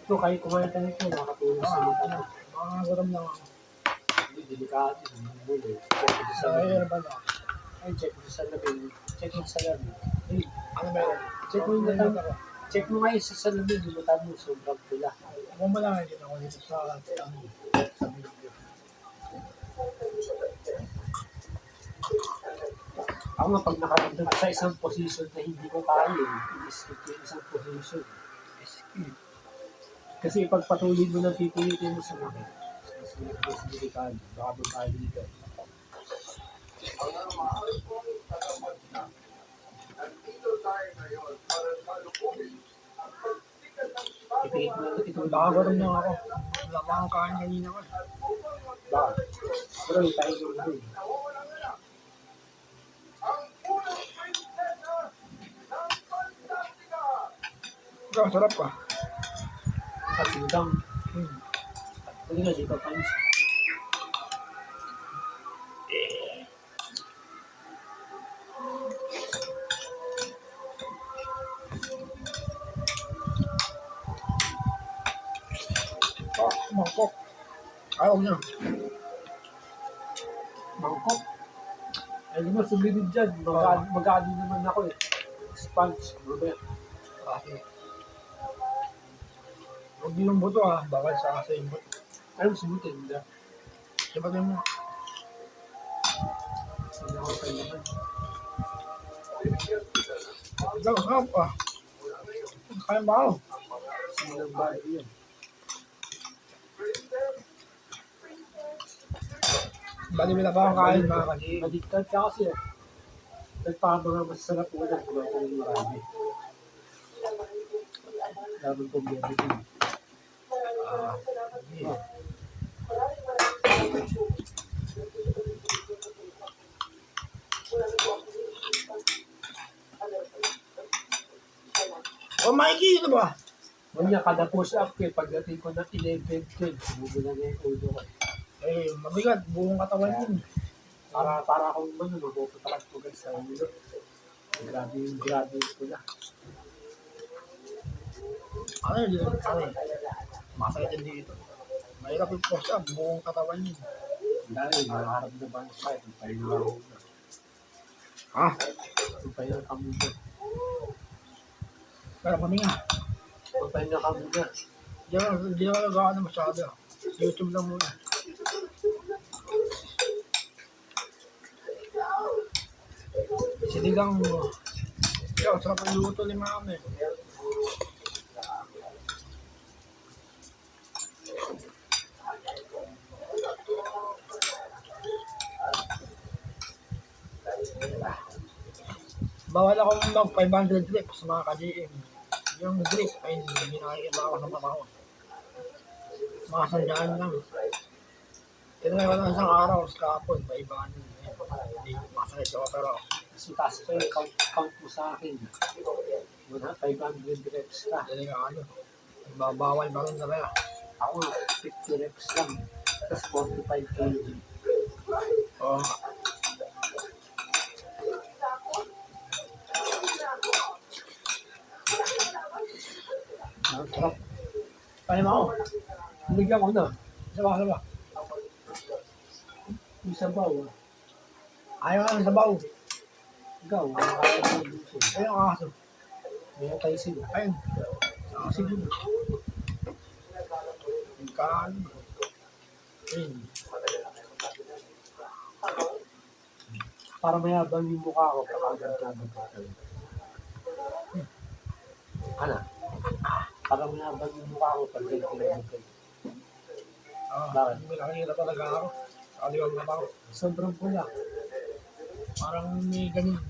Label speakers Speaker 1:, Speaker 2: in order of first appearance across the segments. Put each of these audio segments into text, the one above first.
Speaker 1: Ito, kahit kumain ka nito, nakatulong sa mga na.
Speaker 2: Makakagutom lang ako.
Speaker 1: Hindi, delikado. Muli. Check mo sa
Speaker 2: Ay,
Speaker 1: labi.
Speaker 2: ano ba na?
Speaker 1: Ay, check mo sa labi. Check mo sa labi. Ay,
Speaker 2: Ano meron?
Speaker 1: check mo yung mata mo. Check mo nga yung sa labi. Yung mata mo, sobrang pula.
Speaker 2: Ako malaki din ako dito sa video.
Speaker 1: Ako nga, pag nakatulog sa isang position na hindi ko kaya, i-skip yung isang position. Kasi ipagpatuloy mo ng pipilitin mo sa mga mas delikado. Baka mo tayo dito. Ipihit mo lang ito.
Speaker 2: Nakakagutom lang ako. Wala pa akong kain kanina ko.
Speaker 1: Baka. Pero tayo doon.
Speaker 2: Ikaw, sarap ka.
Speaker 1: At sinigang. Pwede nga dito pa yun.
Speaker 2: Mangkok. Ayaw niya.
Speaker 1: Mangkok. Ay, di mo, sumilid dyan. Mag-aadi naman ako eh. Sponge. Robert.
Speaker 2: Kasi. Huwag yung buto ha. Bawal sa kasi yung buto.
Speaker 1: Ayaw mo sumutin. Hindi
Speaker 2: Sabatin mo.
Speaker 1: ako kailangan.
Speaker 2: Ikaw, sarap ka. Kaya ba ako?
Speaker 1: Sinilang bahay yun.
Speaker 2: Bali mo na ba akong kain mga kasi?
Speaker 1: Madikkat ka kasi eh. Nagpapanga masarap po na kumain ko ng marami. Daming problema din.
Speaker 2: Hindi. Oh, Mikey, ano ba?
Speaker 1: Kanya kada push up eh, pagdating ko ng 11, 12, bumula na yung ulo ko.
Speaker 2: Eh, mabigat. Buong katawan yun.
Speaker 1: Para akong mapuputakad ko sa ulo. Grabe yung pula.
Speaker 2: Ano yun? Ano yun? Masakit din dito. Mahirap yung push up. Buong katawan yun.
Speaker 1: Dahil nakaharap na ba ang fight, yung pahinga ako na.
Speaker 2: Ha?
Speaker 1: Yung pahinga ka muna.
Speaker 2: Pero kami nga.
Speaker 1: Yung pahinga ka muna.
Speaker 2: Hindi ako nag-ano masyado. YouTube lang muna. Sinigang mo. Yo, sarap ang luto ni mami. Bawal ako mag 500 drips mga ka-GM. Yung drip ay hindi nakikita ako sa mata ko. Mga sandaan lang. Tinry ko lang isang araw sa kahapon, 500. Hindi masakit ako pero
Speaker 1: Kasi taas pa yung count mo sa akin. 500 reps ka.
Speaker 2: hindi ka ano. Bawal ba rin talaga.
Speaker 1: Ako nga, 50 reps lang. Tapos 45 kg.
Speaker 2: Oo.
Speaker 1: Ang sarap. Kaya mo ako. Binigyan ko na.
Speaker 2: Sabaw.
Speaker 1: Yung sabaw.
Speaker 2: Ayaw nga ng sabaw.
Speaker 1: Ikaw, kaya mo yung luso.
Speaker 2: Ayun ang aso.
Speaker 1: May tayo sila.
Speaker 2: Ayun.
Speaker 1: Sige mo.
Speaker 2: Yung kaan. Ayun.
Speaker 1: Para mayabang yung mukha ko, pakagantado ka. Ano? Para mayabang yung mukha ko, pagkagantado ka. Bakit?
Speaker 2: May nakikita talaga ako. Kaliwag na ako.
Speaker 1: Sobrang pula.
Speaker 2: Parang may ganun.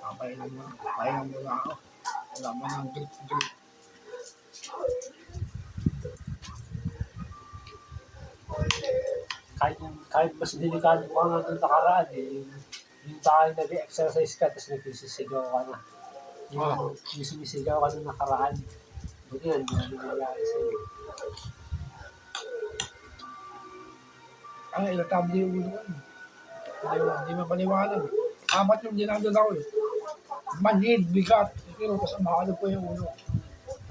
Speaker 2: Papahinga muna ako. Wala mo ng drip.
Speaker 1: Kahit mas delikado pa nga nung nakaraan eh. Yung tayo nag-exercise ka, tapos nagsisigaw ka na. Yung sumisigaw ka nung nakaraan. Buti yan, hindi nangyayari sa'yo.
Speaker 2: Ang ilatable yung ulo ko. Hindi mapaliwanag. Apat yung dinadala ko eh. Manhid, bigat. Pero kasi maalog po yung ulo.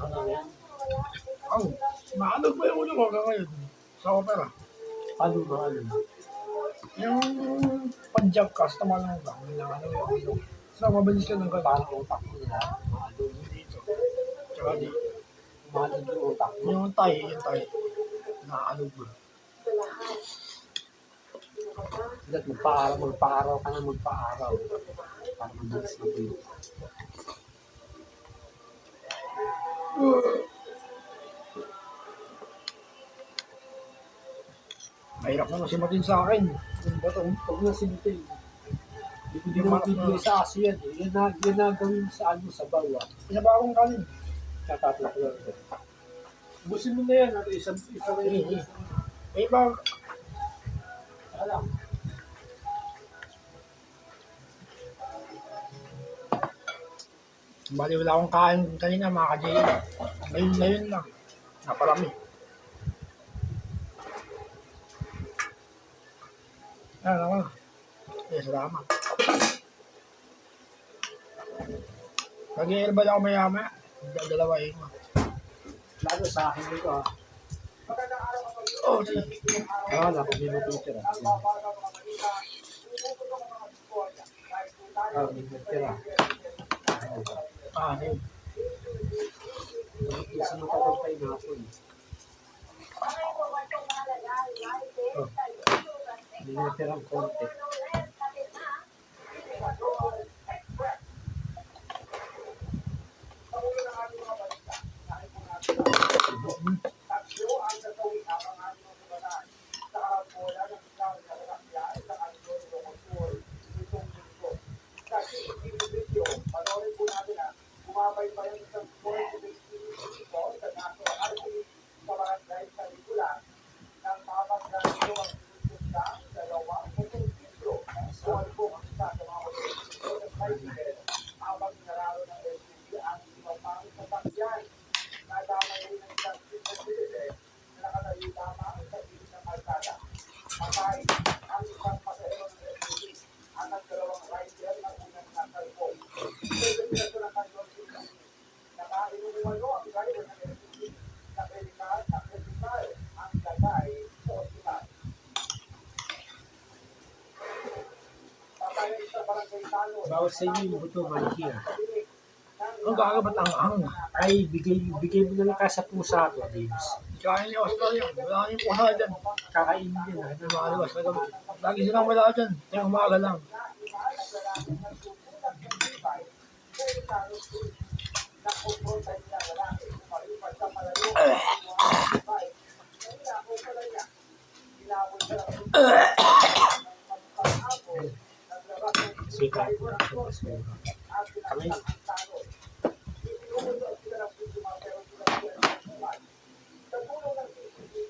Speaker 1: Ano yan?
Speaker 2: Oh, maalog po yung ulo ko hanggang ngayon. Sa opera.
Speaker 1: Paano ba ano?
Speaker 2: Yung pag-jump customer lang ba? Ano yung ulo. So, mabilis ka ng
Speaker 1: Parang
Speaker 2: gano'n.
Speaker 1: utak mo nila. Maalog.
Speaker 2: Dito. Tsaka di.
Speaker 1: Maalog yung utak mo.
Speaker 2: Yung tayo. Naalog ba?
Speaker 1: Dapat magpa-araw ka na magpa-araw. Para mabilis matuyo.
Speaker 2: Mahirap naman simutin sa akin. Yung bato.
Speaker 1: Huwag na simple. Hindi mo bibigay sa aso yan. Eh. Yan na gawin sa ano sa bawa.
Speaker 2: Pinaba akong kanin.
Speaker 1: Katatlak lang. Busin mo na yan. Ano, isa na yun.
Speaker 2: May iba.
Speaker 1: Alam.
Speaker 2: Bali wala akong kain kanina mga ka-J. Ngayon lang. Naparami. Yan ako. Salamat. Pag-i-herbal ako maya-maya. Dalawain mo.
Speaker 1: Lalo sa akin dito ah.
Speaker 2: Oh, sige.
Speaker 1: Wala, pag may matutira. May matutira.
Speaker 2: Sige.
Speaker 1: Isa mo tagal tayo na ako eh. Hindi natirang konti. Bawat sa inyo yung buto, Mikey ah.
Speaker 2: Ang kakabat ang ahang.
Speaker 1: Ay, bigay mo na lang ka sa pusa to, James.
Speaker 2: Kain niya Australia. Wala kang pusa dyan.
Speaker 1: Kakainin din ah.
Speaker 2: Lumaliwas na gabi. Lagi silang wala dyan. Kaya umaga lang.
Speaker 1: Sika. Kami.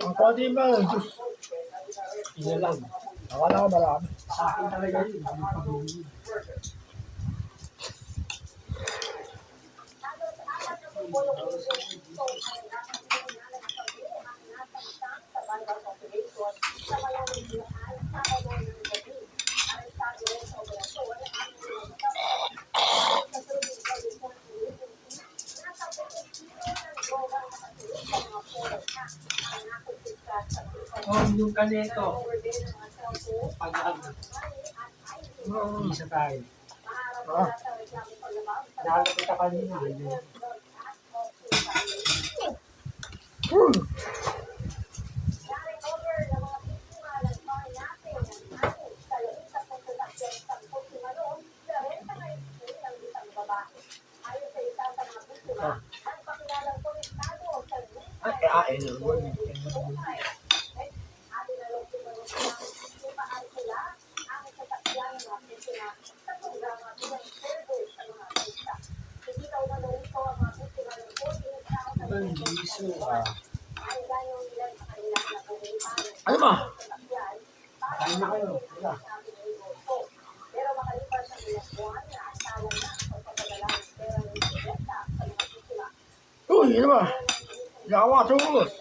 Speaker 2: Ang konti ba? Diyos.
Speaker 1: Ina lang.
Speaker 2: Akala ko marami.
Speaker 1: Sa akin talaga yun. Hindi pa bumili. Yung kaneto. Pag-ano. Isa tayo. Nakakita kita kanina.
Speaker 2: Ano ba?
Speaker 1: Kain na kayo. Wala.
Speaker 2: Uy, ano ba? Yawa, tulos.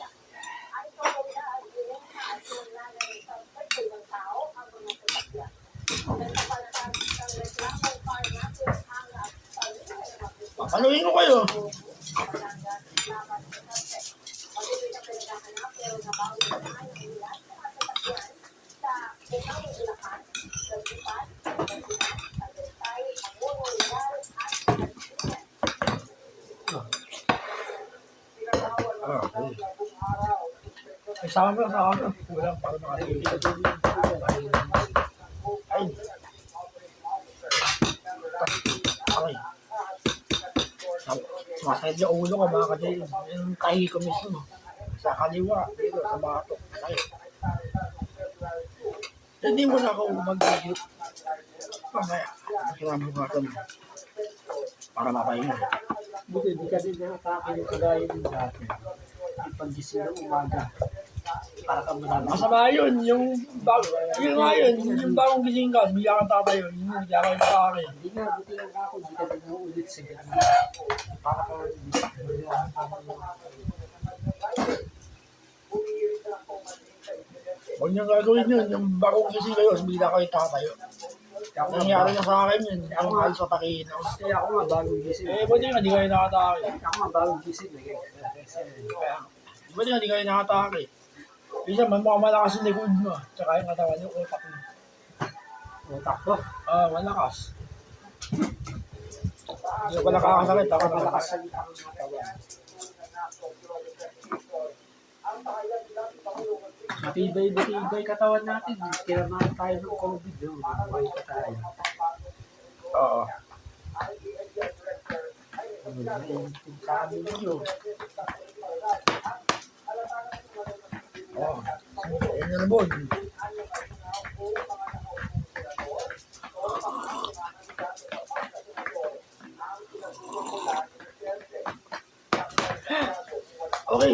Speaker 2: Panuhin ko kayo. Ah, okay. Ay, sama mo, sama mo. Kulang para makatulog. Ay. Okay. Masakit yung ulo ko mga ka-JM. Yung tahi ko mismo. Sa kaliwa, dito, sa batok. Sakit. Hindi mo na ako mag-video. Mamaya, kinabukasan mo. Para mapahinga.
Speaker 1: Buti, di ka din nakatake yung kagaya ng dati. Ipagising ng umaga. Para ka maraming.
Speaker 2: Masama yun, yung bagong gising ka, bigla kang tatayo, yun yung bigla kayo sa akin.
Speaker 1: Hindi nga, buti lang ako, di ka din nauulit sa gano'n. Para ka
Speaker 2: Huwag niyang gagawin yun, yung bagong gising kayo, bigla kayo tatayo. Nangyari na sa akin yun, yung halos sa takihin ako.
Speaker 1: Kaya ako nga bagong gising.
Speaker 2: Buti nga, di kayo nakatake.
Speaker 1: Ako nga bagong gising.
Speaker 2: Buti nga, di kayo nakatake. Isa, mukhang malakas yung likod mo, tsaka yung katawan yung utak mo.
Speaker 1: Utak ko.
Speaker 2: Malakas. Hindi ko pala kakasakit, ako
Speaker 1: Malakas
Speaker 2: malakas.
Speaker 1: salita ang katawan. Matibay katawan natin. Kinamahan tayo ng COVID. Buhay pa tayo.
Speaker 2: Oo.
Speaker 1: Sa amin yun.
Speaker 2: Oo. Yan yung bod. Okay.